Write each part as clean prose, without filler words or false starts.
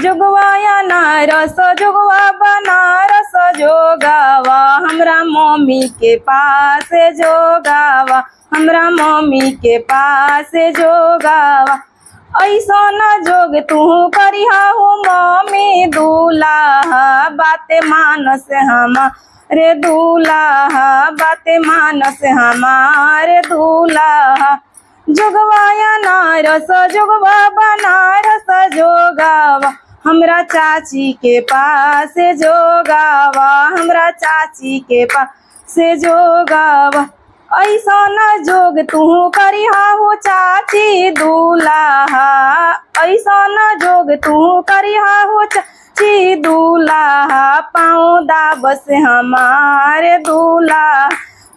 जोगवाया नारस जोगवा बनारस जोगावा हमरा मम्मी के पास जोगावा हमरा मम्मी के पास जोगावा। ऐसा न जोग तू करिहा हो मम्मी दूल्हा बाते मानस हमारे दूल्हा बाते मानस हमारे दूल्हा। जोगवाया नारस जोगवा बनारस जोगावा हमरा चाची के पास जोगावा हमरा चाची के पास जोगावा। ऐसा न जोग तू करिहा हो चाची दूल्हा ऐसा न जोग तू करिहा हो चाची दूल्हा। पाँव दाबस हमारे दूल्हा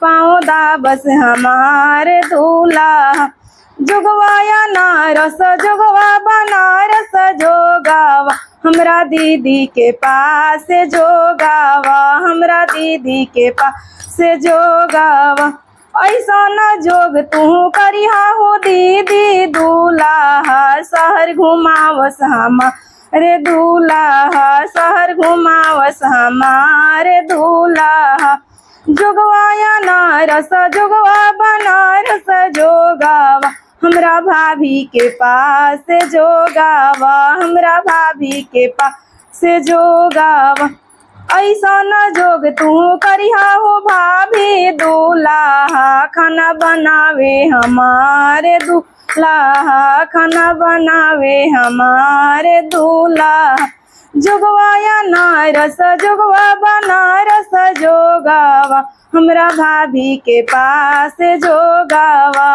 पाँव दाबस हमारे दूल्हा। जोगवाया नारस जोगवा बनारस जोगावा हमरा दीदी के पास जोगावा हमरा दीदी के पास जोगावा। ऐसा न जोग तू करिहा हो दीदी दूल्हा शहर घुमावस हमारे दूल्हा शहर घुमावस हमारे दूल्हा। जोगवाया नारस जोगवा बनारस जोगावा हमरा भाभी के पास जोगावा हमरा भाभी के पास जोगावा। ऐसा न जोग तू करिहा हो भाभी दूल्हा खाना बनावे हमारे दूल्हा खाना बनावे हमारे दूल्हा। जोगवाया नारस जोगवा बनारस जोगावा हमरा भाभी के पास जोगावा।